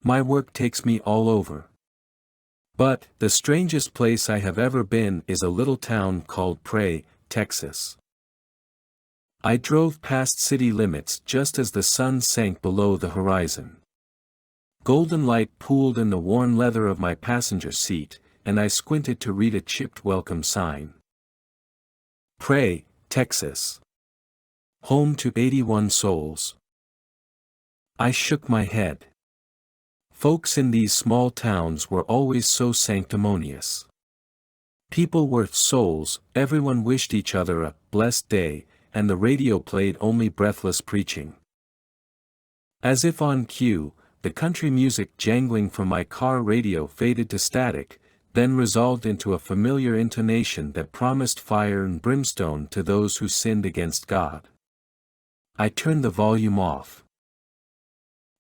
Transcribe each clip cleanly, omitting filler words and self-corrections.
My work takes me all over. But, the strangest place I have ever been is a little town called Prey, Texas. I drove past city limits just as the sun sank below the horizon. Golden light pooled in the worn leather of my passenger seat, and I squinted to read a chipped welcome sign. Prey, Texas. Home to 81 souls. I shook my head. Folks in these small towns were always so sanctimonious. People worth souls, everyone wished each other a blessed day, and the radio played only breathless preaching. As if on cue, the country music jangling from my car radio faded to static, then resolved into a familiar intonation that promised fire and brimstone to those who sinned against God. I turned the volume off.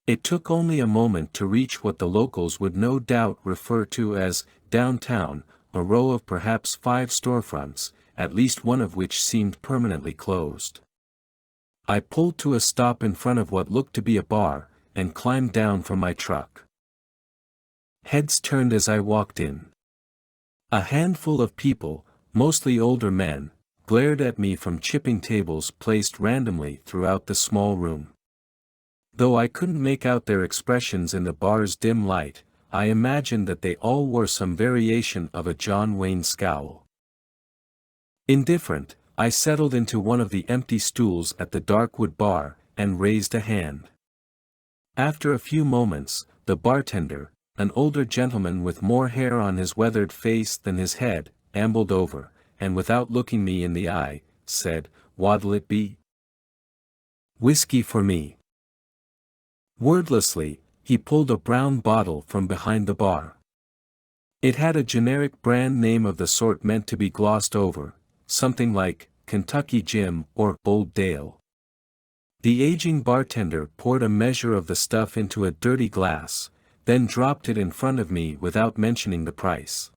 It took only a moment to reach what the locals would no doubt refer to as downtown, a row of perhaps 5 storefronts, at least one of which seemed permanently closed. I pulled to a stop in front of what looked to be a bar, and climbed down from my truck. Heads turned as I walked in. A handful of people, mostly older men, glared at me from chipping tables placed randomly throughout the small room. Though I couldn't make out their expressions in the bar's dim light, I imagined that they all wore some variation of a John Wayne scowl. Indifferent, I settled into one of the empty stools at the dark wood bar, and raised a hand. After a few moments, the bartender, an older gentleman with more hair on his weathered face than his head, ambled over, and without looking me in the eye, said, "What'll it be?" "Whiskey for me." Wordlessly, he pulled a brown bottle from behind the bar. It had a generic brand name of the sort meant to be glossed over, something like Kentucky Jim or Old Dale. The aging bartender poured a measure of the stuff into a dirty glass, then dropped it in front of me without mentioning the price.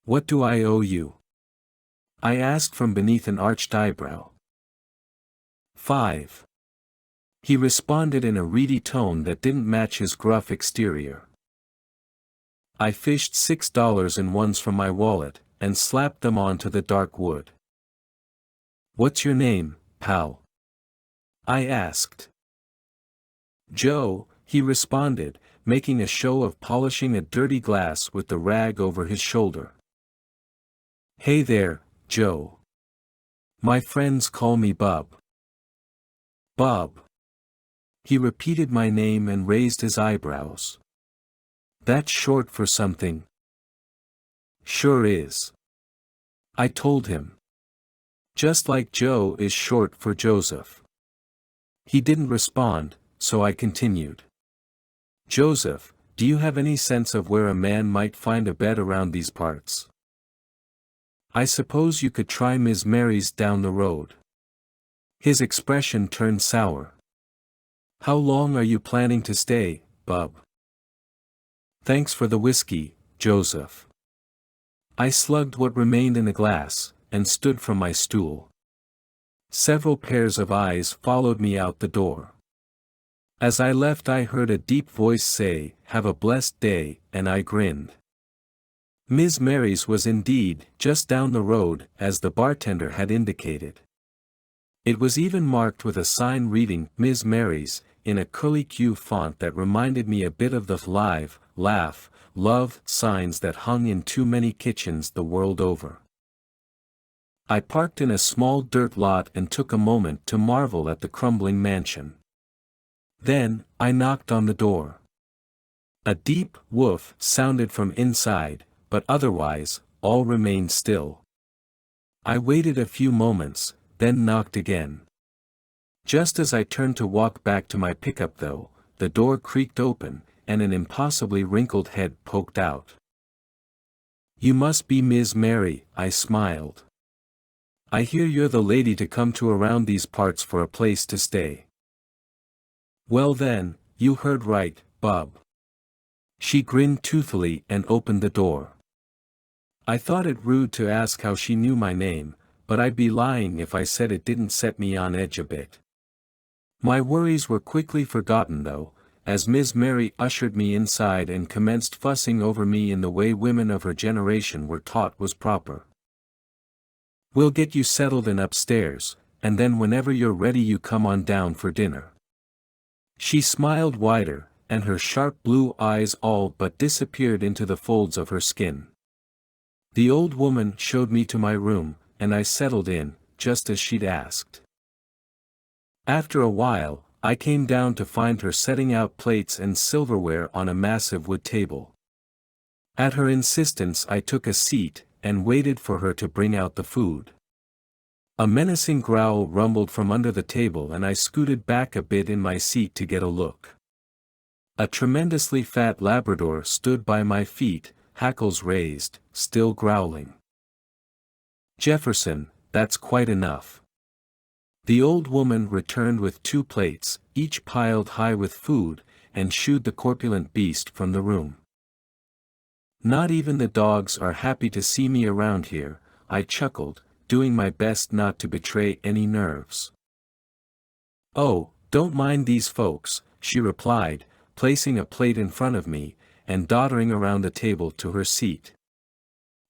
"What do I owe you?" I asked from beneath an arched eyebrow. "5." He responded in a reedy tone that didn't match his gruff exterior. I fished $6 in ones from my wallet, and slapped them onto the dark wood. "What's your name, pal?" I asked. "Joe," he responded, making a show of polishing a dirty glass with the rag over his shoulder. "Hey there, Joe. My friends call me Bub." "Bob." He repeated my name and raised his eyebrows. "That's short for something." "Sure is." I told him. "Just like Joe is short for Joseph." He didn't respond, so I continued. "Joseph, do you have any sense of where a man might find a bed around these parts? I suppose you could try Ms. Mary's down the road." His expression turned sour. "How long are you planning to stay, Bub?" "Thanks for the whiskey, Joseph." I slugged what remained in the glass, and stood from my stool. Several pairs of eyes followed me out the door. As I left I heard a deep voice say, "Have a blessed day," and I grinned. Ms. Mary's was indeed just down the road, as the bartender had indicated. It was even marked with a sign reading, "Ms. Mary's," in a curly-Q font that reminded me a bit of the live, laugh, love signs that hung in too many kitchens the world over. I parked in a small dirt lot and took a moment to marvel at the crumbling mansion. Then, I knocked on the door. A deep woof sounded from inside, but otherwise, all remained still. I waited a few moments, then knocked again. Just as I turned to walk back to my pickup though, the door creaked open, and an impossibly wrinkled head poked out. "You must be Ms. Mary," I smiled. "I hear you're the lady to come to around these parts for a place to stay." "Well then, you heard right, Bub." She grinned toothily and opened the door. I thought it rude to ask how she knew my name, but I'd be lying if I said it didn't set me on edge a bit. My worries were quickly forgotten though, as Ms. Mary ushered me inside and commenced fussing over me in the way women of her generation were taught was proper. "We'll get you settled in upstairs, and then whenever you're ready you come on down for dinner." She smiled wider, and her sharp blue eyes all but disappeared into the folds of her skin. The old woman showed me to my room, and I settled in, just as she'd asked. After a while, I came down to find her setting out plates and silverware on a massive wood table. At her insistence I took a seat, and waited for her to bring out the food. A menacing growl rumbled from under the table and I scooted back a bit in my seat to get a look. A tremendously fat Labrador stood by my feet, hackles raised, still growling. "Jefferson, that's quite enough." The old woman returned with 2 plates, each piled high with food, and shooed the corpulent beast from the room. "Not even the dogs are happy to see me around here," I chuckled, doing my best not to betray any nerves. "Oh, don't mind these folks," she replied, placing a plate in front of me, and doddering around the table to her seat.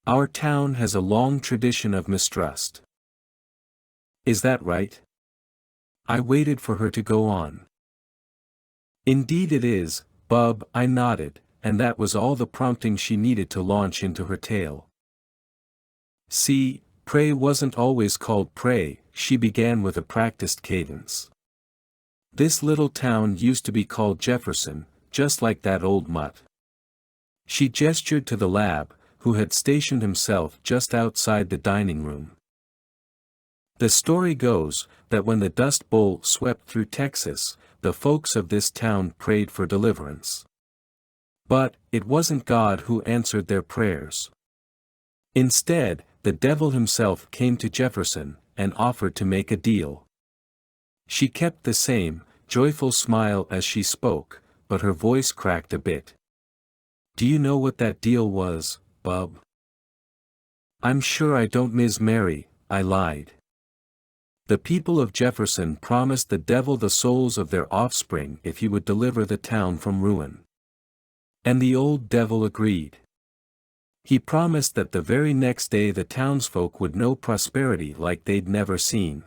"Our town has a long tradition of mistrust." "Is that right?" I waited for her to go on. "Indeed it is, bub," I nodded, and that was all the prompting she needed to launch into her tale. "See, Prey wasn't always called Prey," she began with a practiced cadence. "This little town used to be called Jefferson, just like that old mutt." She gestured to the lab, who had stationed himself just outside the dining room. "The story goes, that when the Dust Bowl swept through Texas, the folks of this town prayed for deliverance. But, it wasn't God who answered their prayers. Instead, the devil himself came to Jefferson, and offered to make a deal." She kept the same, joyful smile as she spoke, but her voice cracked a bit. "Do you know what that deal was, bub?" "I'm sure I don't, Ms. Mary," I lied. "The people of Jefferson promised the devil the souls of their offspring if he would deliver the town from ruin. And the old devil agreed. He promised that the very next day the townsfolk would know prosperity like they'd never seen.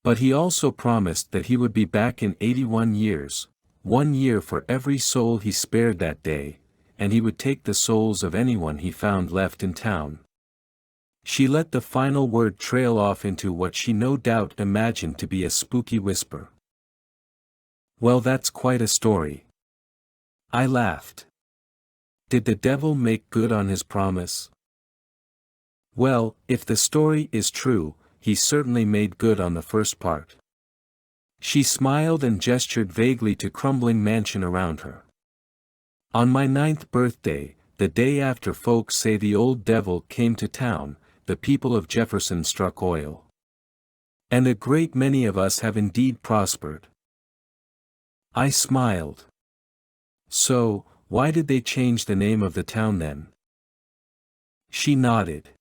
But he also promised that he would be back in 81 years, 1 year for every soul he spared that day, and he would take the souls of anyone he found left in town." She let the final word trail off into what she no doubt imagined to be a spooky whisper. "Well, that's quite a story." I laughed. "Did the devil make good on his promise?" "Well, if the story is true, he certainly made good on the first part." She smiled and gestured vaguely to crumbling mansion around her. "On my 9th birthday, the day after folks say the old devil came to town, the people of Jefferson struck oil. And a great many of us have indeed prospered." I smiled. "So, why did they change the name of the town then?" She nodded.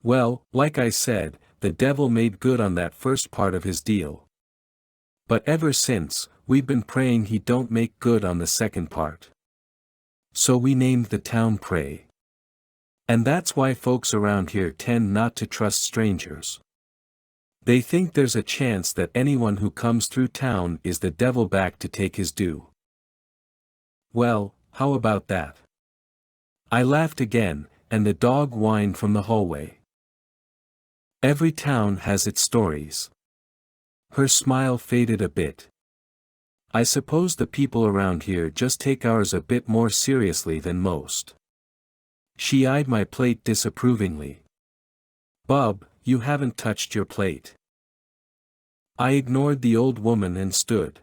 "Well, like I said, the devil made good on that first part of his deal. But ever since, we've been praying he don't make good on the second part. So we named the town Prey. And that's why folks around here tend not to trust strangers. They think there's a chance that anyone who comes through town is the devil back to take his due." "Well, how about that?" I laughed again, and the dog whined from the hallway. "Every town has its stories." Her smile faded a bit. "I suppose the people around here just take ours a bit more seriously than most." She eyed my plate disapprovingly. "Bub, you haven't touched your plate." I ignored the old woman and stood.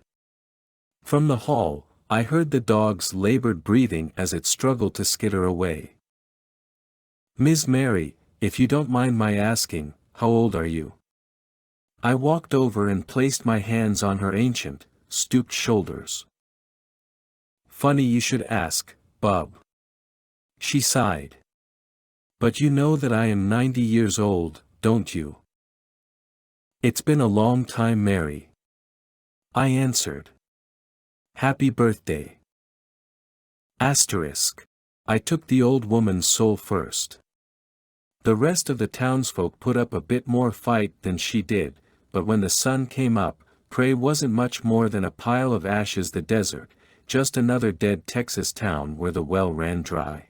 From the hall, I heard the dog's labored breathing as it struggled to skitter away. "Ms. Mary, if you don't mind my asking, how old are you?" I walked over and placed my hands on her ancient, stooped shoulders. "Funny you should ask, bub." She sighed. "But you know that I am 90 years old, don't you?" "It's been a long time, Mary." I answered. Happy birthday. Asterisk. I took the old woman's soul first. The rest of the townsfolk put up a bit more fight than she did, but when the sun came up, Prey wasn't much more than a pile of ashes. The desert, just another dead Texas town where the well ran dry.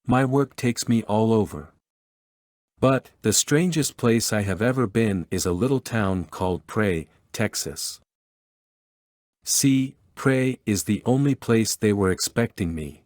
My work takes me all over. But, the strangest place I have ever been is a little town called Prey, Texas. See, Prey is the only place they were expecting me.